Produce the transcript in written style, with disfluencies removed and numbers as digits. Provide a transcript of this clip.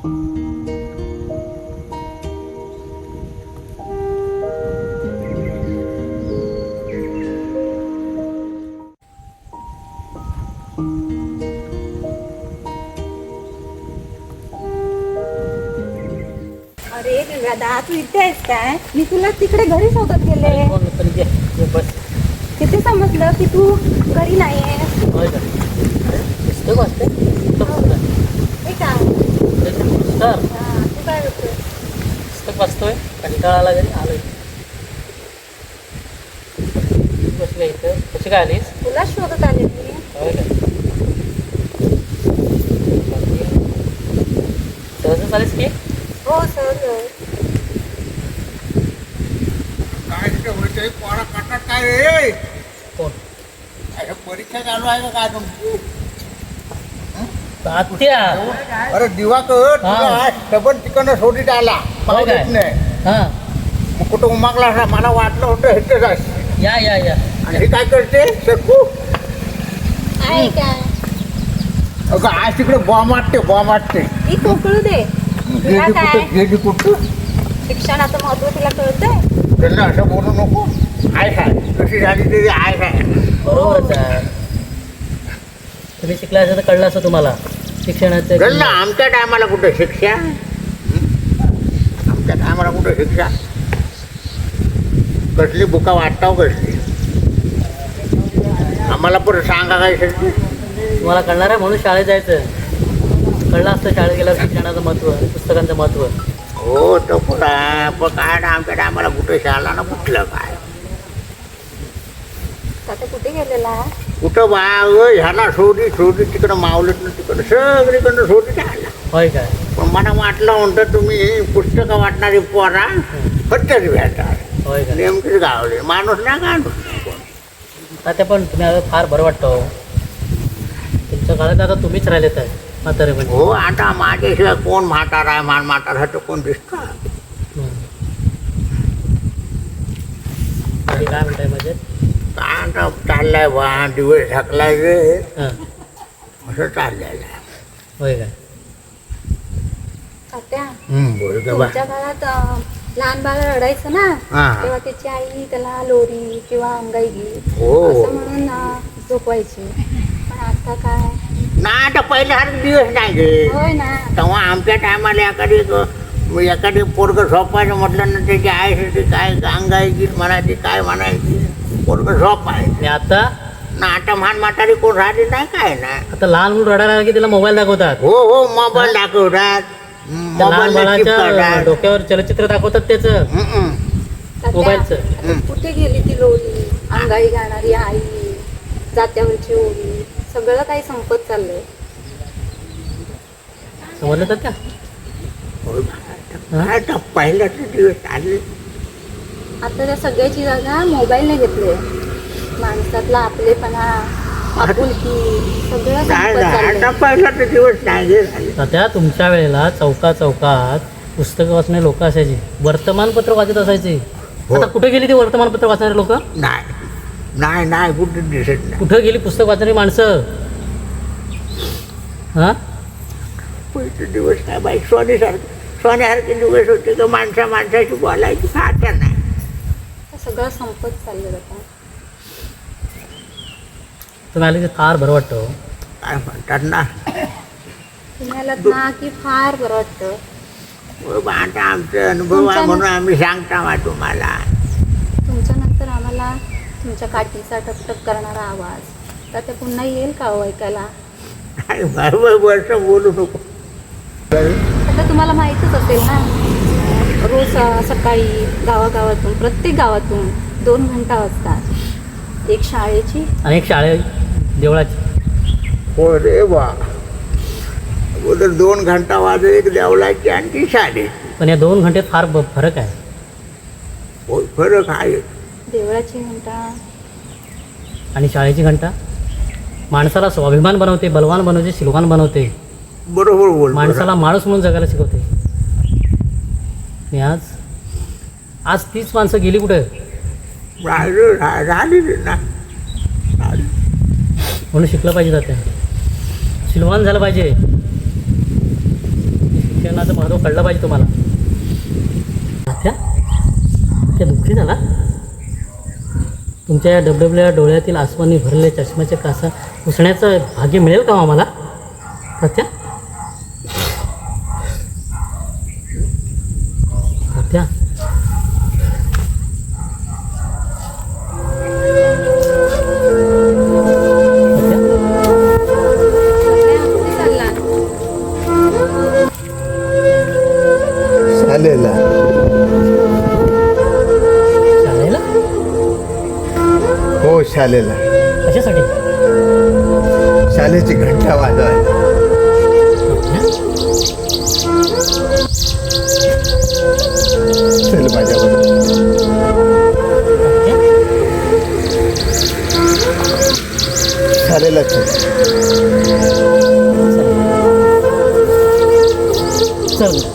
अरे दादा तू इथे आहेस काय? मी तुला तिकडे घरी शोधत गेले. बस तिथे समजलं की तू घरी नाही आहेस. होय का? पुस्तक वाचते हे काय? सर तू काय करतोय? पुस्तक वाचतोय कंटाळा आला घरी आलोय. बसले इथं. कशी काय आलीस? तुला शोधत आले मी. होय का? सहजच आलीस की? हो सहज. काय तिथे पोरा काटात काय रे? कोण? अरे परीक्षा चालू आहे का काय तुमची? आत्या. अरे दिवाकर हा. तुला आज डबल तिकडनं सोडीत आला होय काय? नाही हां मग कुठं उमागला असा मला वाटलं होतं हेच जायचं. या या या आणि हे काय करते शकू आहे काय? अगं आज तिकडे बॉम्ब वाटते ही कोकळू दे. तुला काय? गेली कुठं शिक्षणाचं महत्व तुला कळतंय? त्यांना असं बोलू नको. आहे काय कशी झाली तरी आहे काय. बरोबरच आहे. तुम्ही शिकला असं तर कळलं असं तुम्हाला शिक्षणाचं. ना आमच्या टायमाला कुठं शिक्षा आमच्या टायमाला कुठं शिक्षा कसली बुका वाटताव कसली आम्हाला पण सांगा काय शकते. तुम्हाला कळणार आहे म्हणून शाळेत जायचं. कळलं असतं शाळेत गेल्यावर शिक्षणाचं महत्त्व पुस्तकांचं महत्त्व. हो तो पण आहे पण काय ना आमच्या टायमाला कुठं शाळा ना कुठलं काय आता कुठे गेलेला? कुठं बा ह्याला शोधी तिकडं मावलत ना तिकडं सगळीकडनं शोधी आला. होय काय? पण मला वाटलं म्हणतं तुम्ही पुस्तकं वाटणारी पोरा फटच भेटतात होय का? नेमकीच गावले माणूस ना काढून आता पण तुम्ही आता फार बरं वाटतं हो. तुमच्या काळात आता तुम्हीच राहिलेत आहे म्हातारे म्हणजे. हो आता माझ्याशिवाय कोण म्हातारा आहे म्हातारा तो कोण दिसतो. आणि काय म्हणताय म्हणजे? काय आता चाललाय बा दिवस ढकलाय रे हां असं चाललेलं आहे. होय काय? तात्या बोल ग बा. तुमच्या काळात लहान बाळ रडायचं ना हा. तेव्हा त्याची आई त्याला लोरी किंवा अंगाई गीत हो. असं म्हणून झोपवायची. पण आता काय? ना आता पहिल्यासारखे दिवस नाही गे. होय ना. तेव्हा आमच्या टायमाला एखादी पोरगं झोपायचं म्हटलं ना त्याची आईसाठी काय अंगाई गीत म्हणायची काय म्हणायची पोरगं झोपायचं. आणि आता ना आता म्हातारी कोण राहिली नाही काय ना. आता लहान मुलं रडायला लागलं की त्याला मोबाईल दाखवतात. हो हो मोबाईल दाखवतात त्या लहान मोबाईल मुलाच्या डोक्यावर चलचित्र दाखवतात त्याचं तात्या, मोबाईलचं. आता कुठे गेली ती लोरी अंगाई गाणारी आई जात्यावरची ओळी सगळं काही संपत चाललंय. समजलं तर का? आता पहिल्याचे दिवस आले. आता त्या सगळ्याची जागा मोबाईलने घेतले. माणसातला आपलेपणा आपुलकी सगळं काय संपत आता चाललंय. पहिल्याचे दिवस नाही गे झाले. त्या तुमच्या वेळेला चौकात पुस्तकं वाचणारे लोक असायची. वर्तमानपत्र वाचत असायचे. हो. आता कुठे गेली ती वर्तमानपत्र वाचणारे लोक? नाही कुठे दिसत नाही. कुठं गेली पुस्तक वाचणारी माणसं? हां पहिले दिवस काय बाई सोन्यासारखे दिवस होते तर माणसाची बोलायची आता नाही. सगळं संपत चाललं आता. तुम्ही आले की फार बरं वाटतं हो. काय म्हणतात ना पुण्याला ना की फार बरं वाटतं. आता आमचे अनुभव आहे म्हणून आम्ही सांगता मा तुम्हाला. तुमच्या नंतर आम्हाला तुमच्या काठीचा टकटक करणारा आवाज तर ते पुन्हा येईल का हो ऐकायला? काय बरोबर वर्ष बोलू नको. आता तुम्हाला माहीतच असेल ना रोज सकाळी गावागावातून प्रत्येक गावातून 2 घंटा वाजतात. एक शाळेची आणि एक शाळे देवळाची. हो रे बा अगोदर 2 घंटा वाजत एक देवळाची आणि ती शाळेची. पण या 2 घंटेत फार फरक आहे. हो फरक आहे. देवळाची घंटा आणि शाळेची घंटा माणसाला स्वाभिमान बनवते, बलवान बनवते, शिलवान बनवते. बरोबर बोल. माणसाला माणूस म्हणून जगायला शिकवते. आणि आज तीच माणसं गेली कुठे? राहिली ना म्हणून शिकलं पाहिजे. जाते शिलवान झालं पाहिजे. शिक्षणाचं महत्त्व कळलं पाहिजे तुम्हाला. तात्या ते दुःखी झाला. तुमच्या या डबडबल्या डोळ्यातील आसमानी भरले चष्म्याचे कासा पुसण्याचं भाग्य मिळेल का आम्हाला तात्या? तात्या शाळेला शाळेला हो शाळेला कशासाठी? शाळेची घंटा वाजवायला. चल माझ्याबरोबर. शाळेला चल. चल